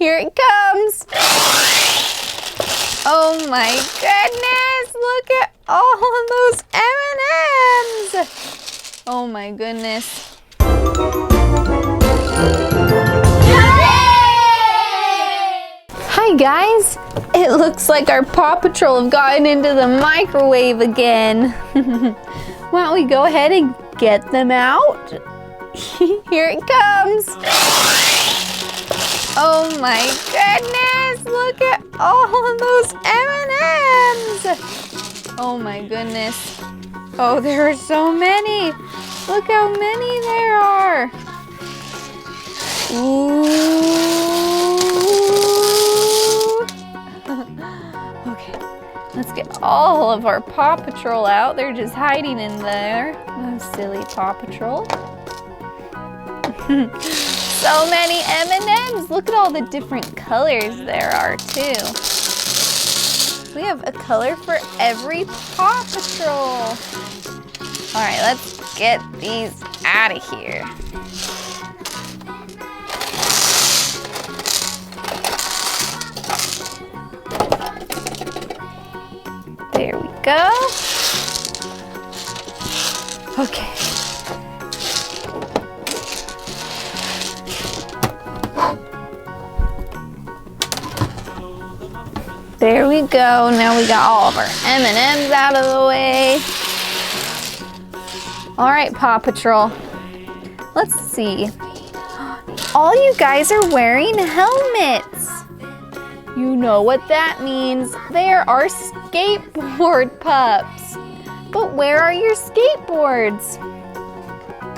Here it comes. Oh my goodness, look at all of those M&Ms. Oh my goodness. Hi guys, it looks like our Paw Patrol have gotten into the microwave again. Why don't we go ahead and get them out? Here it comes. Oh my goodness, look at all of those M&Ms. Oh my goodness. Oh, there are so many. Look how many there are. Ooh. Okay, let's get all of our Paw Patrol out. They're just hiding in there. Oh, silly Paw Patrol. So many M&Ms. Look at all the different colors there are too. We have a color for every Paw Patrol. All right, let's get these out of here. There we go. Okay. There we go. Now we got all of our M&Ms out of the way. All right, Paw Patrol. Let's see. All you guys are wearing helmets. You know what that means. They are our skateboard pups. But where are your skateboards?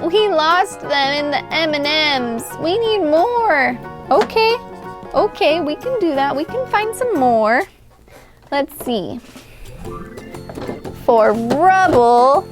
We lost them in the M&Ms. We need more. Okay, we can do that. We can find some more. Let's see. For Rubble,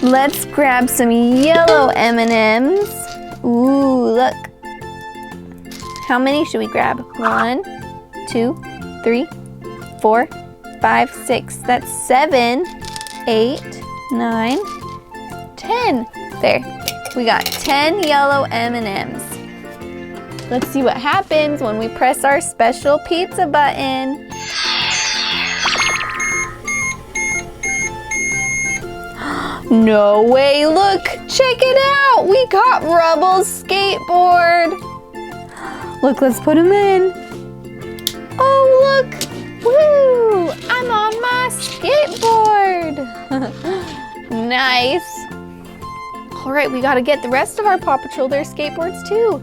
let's grab some yellow M&Ms. Ooh, look. How many should we grab? 1, 2, 3, 4, 5, 6. That's 7, 8, 9, 10. There. We got 10 yellow M&Ms. Let's see what happens when we press our special pizza button. No way, look, check it out. We got Rubble's skateboard. Look, let's put him in. Oh, look, woo, I'm on my skateboard. Nice. All right, we gotta get the rest of our Paw Patrol their skateboards too.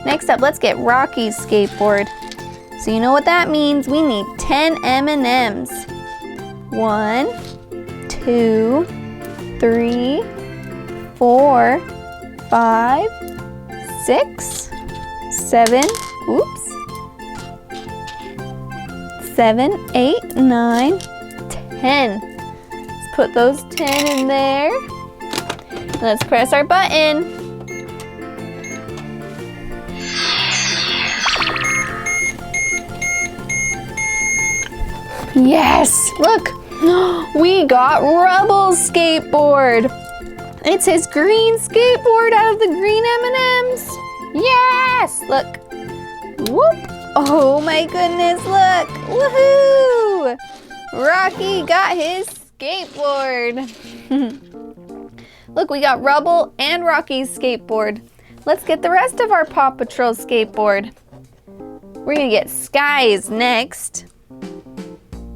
Next up, let's get Rocky's skateboard. So you know what that means. We need 10 M&Ms. 1, 2, 3, 4, 5, 6, 7, oops. 7, 8, 9, 10. Let's put those 10 in there. Let's press our button. Yes, look, we got Rubble's skateboard. It's his green skateboard out of the green M&Ms. Yes, look. Whoop. Oh my goodness, look. Woohoo! Rocky got his skateboard. Look, we got Rubble and Rocky's skateboard. Let's get the rest of our Paw Patrol skateboard. We're gonna get Skye's next.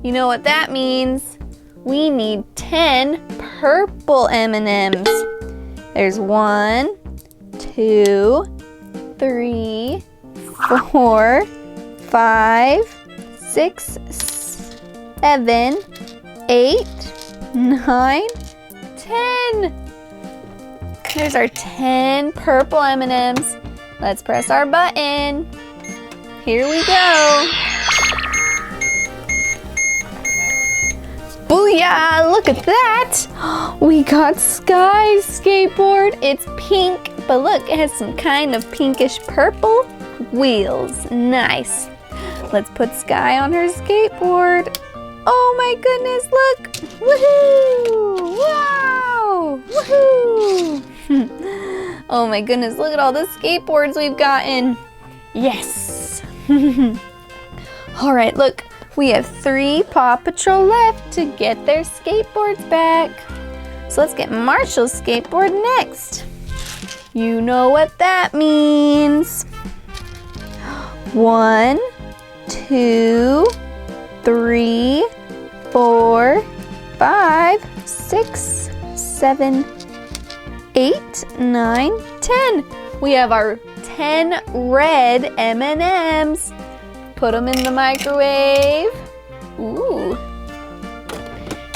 You know what that means. We need 10 purple M&Ms. There's 1, 2, 3, 4, 5, 6, 7, 8, 9, 10. There's our 10 purple M&Ms. Let's press our button. Here we go. Booyah! Look at that! We got Skye's skateboard. It's pink, but look, it has some kind of pinkish purple wheels. Nice. Let's put Skye on her skateboard. Oh my goodness, look! Woohoo! Wow! Woohoo! Oh my goodness, look at all the skateboards we've gotten. Yes. All right, look, we have 3 Paw Patrol left to get their skateboards back. So let's get Marshall's skateboard next. You know what that means. 1, 2, 3, 4, 5, 6, 7, 8, 9, 10. We have our 10 red M&Ms. Put them in the microwave. Ooh.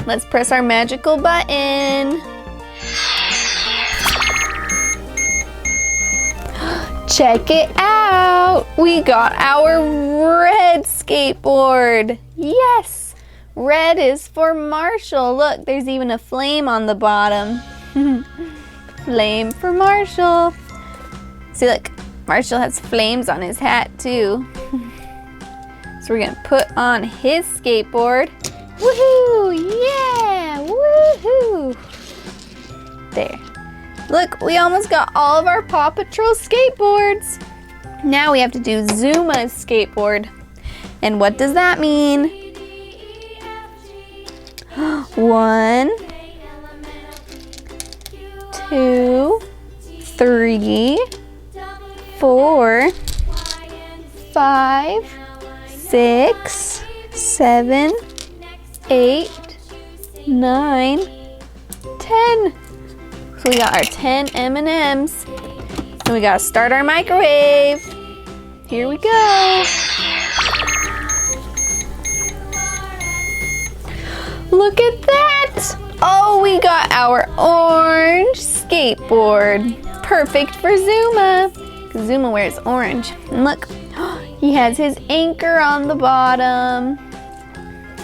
Let's press our magical button. Check it out. We got our red skateboard. Yes. Red is for Marshall. Look, there's even a flame on the bottom. Flame for Marshall. See, look, Marshall has flames on his hat too. So we're gonna put on his skateboard. Woohoo! Yeah! Woohoo! There. Look, we almost got all of our Paw Patrol skateboards. Now we have to do Zuma's skateboard. And what does that mean? 1, 2, 3, 4, 5, 6, 7, 8, 9, 10. So we got our 10 M&Ms. And we gotta start our microwave. Here we go. Look at that! Oh, we got our orange skateboard. Perfect for Zuma. Because Zuma wears orange. And look, he has his anchor on the bottom.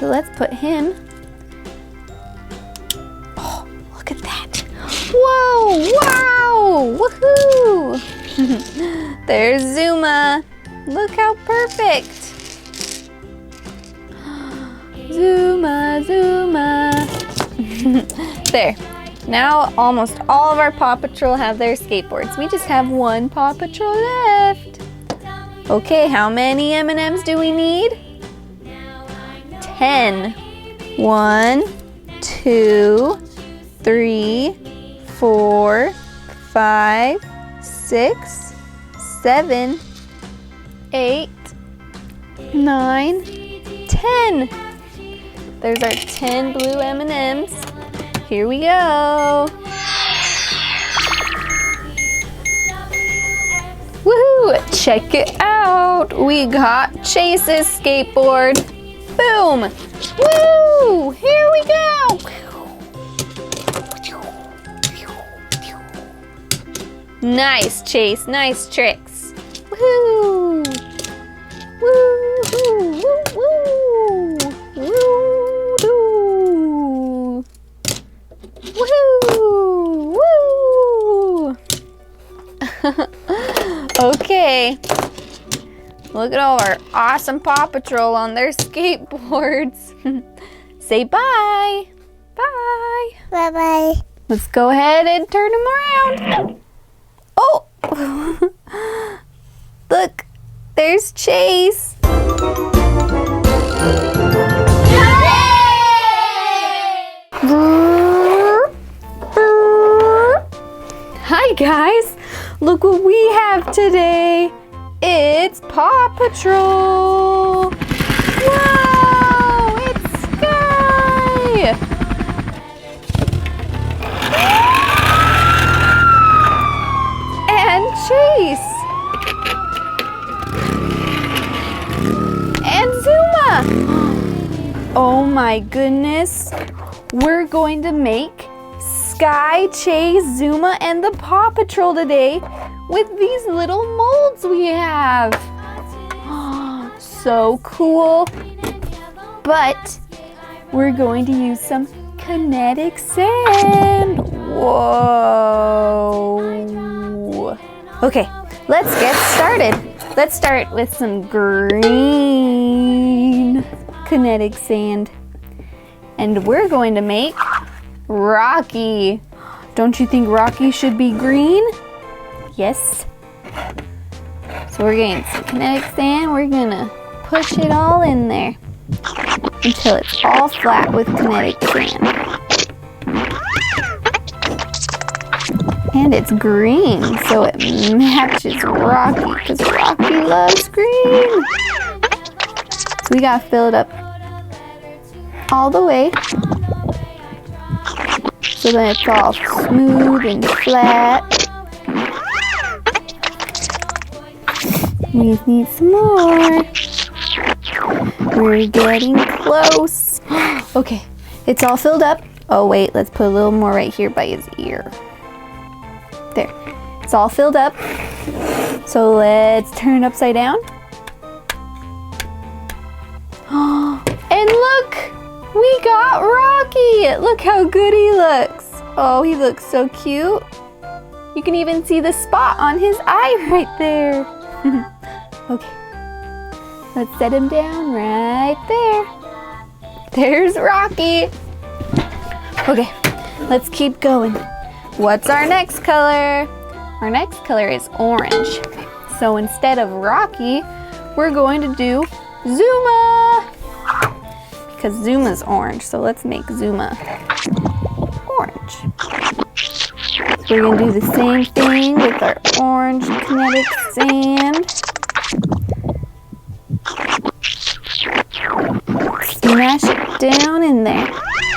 So let's put him. Oh, look at that. Whoa, wow, woohoo. There's Zuma. Look how perfect. Zuma, Zuma. There. Now almost all of our Paw Patrol have their skateboards. We just have 1 Paw Patrol left. Okay, how many M&Ms do we need? 10. 1, 2, 3, 4, 5, 6, 7, 8, 9, 10. There's our 10 blue M&Ms. Here we go. Woohoo! Check it out. We got Chase's skateboard. Boom! Woo! Here we go. Nice, Chase. Nice tricks. Woo! Woo! Woo! Woo! Woo! Woo! Okay. Look at all our awesome Paw Patrol on their skateboards. Say bye. Bye. Bye-bye. Let's go ahead and turn them around. Oh! Look, there's Chase. Hi guys, look what we have today. It's Paw Patrol. Wow, it's Skye. And Chase. And Zuma. Oh my goodness. We're going to make Skye, Chase, Zuma, and the Paw Patrol today with these little molds we have. So cool. But we're going to use some kinetic sand. Whoa. Okay, let's get started. Let's start with some green kinetic sand. And we're going to make Rocky. Don't you think Rocky should be green? Yes. So we're getting some kinetic sand. We're gonna push it all in there until it's all flat with kinetic sand. And it's green, so it matches Rocky, because Rocky loves green. So we gotta fill it up all the way so that it's all smooth and flat. We need some more. We're getting close. Okay, it's all filled up. Oh wait, let's put a little more right here by his ear. There, it's all filled up. So let's turn it upside down. And look, we got Rocky. Look how good he looks. Oh, he looks so cute. You can even see the spot on his eye right there. Okay, let's set him down right there. There's Rocky. Okay, let's keep going. What's our next color? Our next color is orange. So instead of Rocky, we're going to do Zuma. Because Zuma's orange, so let's make Zuma orange. So we're going to do the same thing with our orange kinetic sand. Smash it down in there.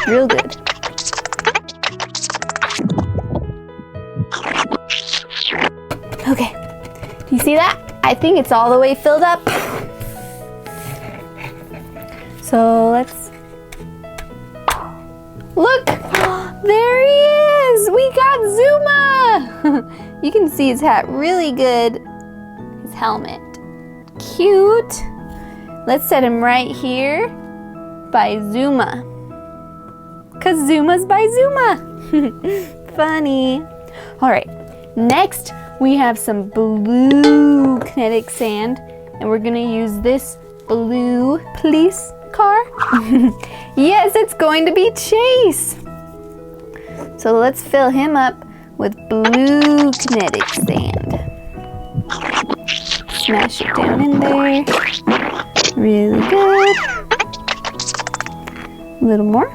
Real good. Okay, do you see that? I think it's all the way filled up. So let's, look, there he is. We got Zuma. You can see his hat really good. His helmet, cute. Let's set him right here by Zuma. Cause Zuma's by Zuma. Funny. All right, next we have some blue kinetic sand, and we're gonna use this blue police car. Yes, it's going to be Chase. So let's fill him up with blue kinetic sand. Smash it down in there. Really good. A little more.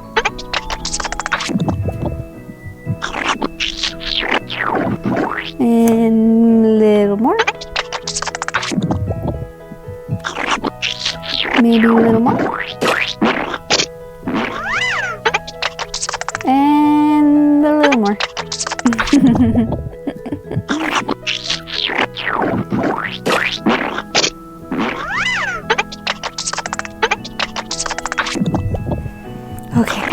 And a little more. Maybe a little more. And a little more. Okay,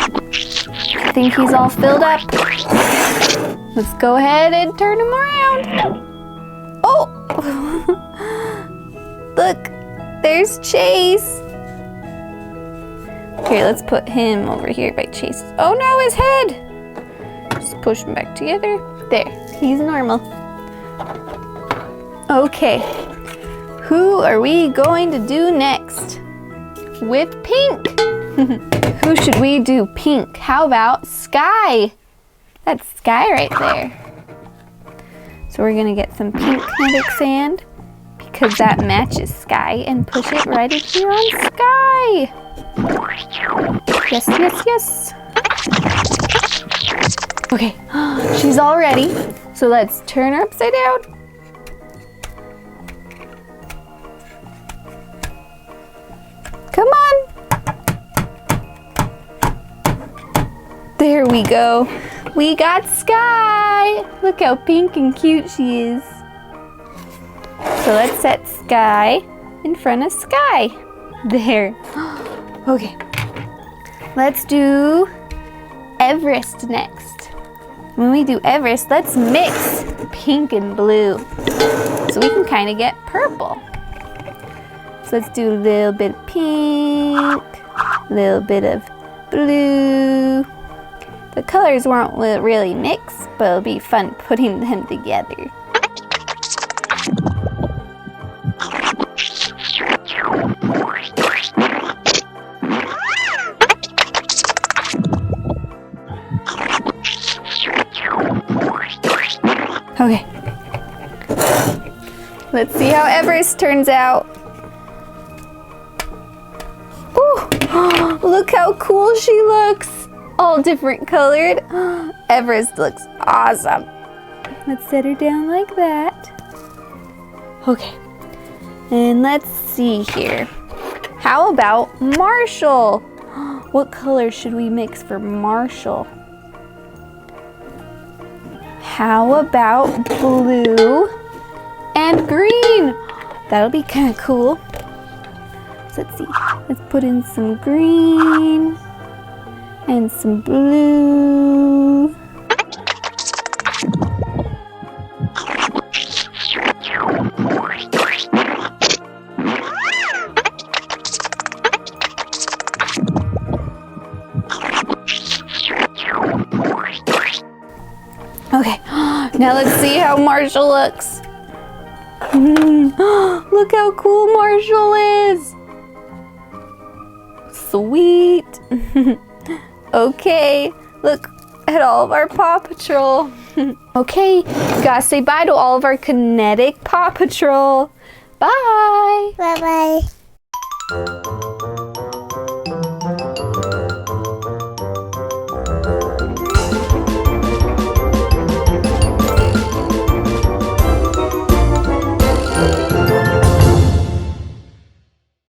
I think he's all filled up. Let's go ahead and turn him around. Oh! Look, there's Chase. Okay, let's put him over here by Chase. Oh no, his head! Just push him back together. There, he's normal. Okay, who are we going to do next? With pink. Who should we do pink? How about Skye? That's Skye right there. So we're gonna get some pink kinetic sand because that matches Skye and push it right in here on Skye. Yes, yes, yes. Okay, she's all ready. So let's turn her upside down. Come on. There we go. We got Skye. Look how pink and cute she is. So let's set Skye in front of Skye. There. Okay. Let's do Everest next. When we do Everest, let's mix pink and blue so we can kind of get purple. So let's do a little bit of pink, a little bit of blue. The colors won't really mix, but it'll be fun putting them together. Okay, Let's see how Everest turns out. Ooh, look how cool she looks. All different colored. Everest looks awesome. Let's set her down like that. Okay. And let's see here. How about Marshall? What color should we mix for Marshall? How about blue and green? That'll be kind of cool. So let's see. Let's put in some green and some blue. Okay, now let's see how Marshall looks. Look how cool Marshall is. Sweet. Okay, look at all of our Paw Patrol. Okay, gotta say bye to all of our kinetic Paw Patrol. Bye. Bye-bye.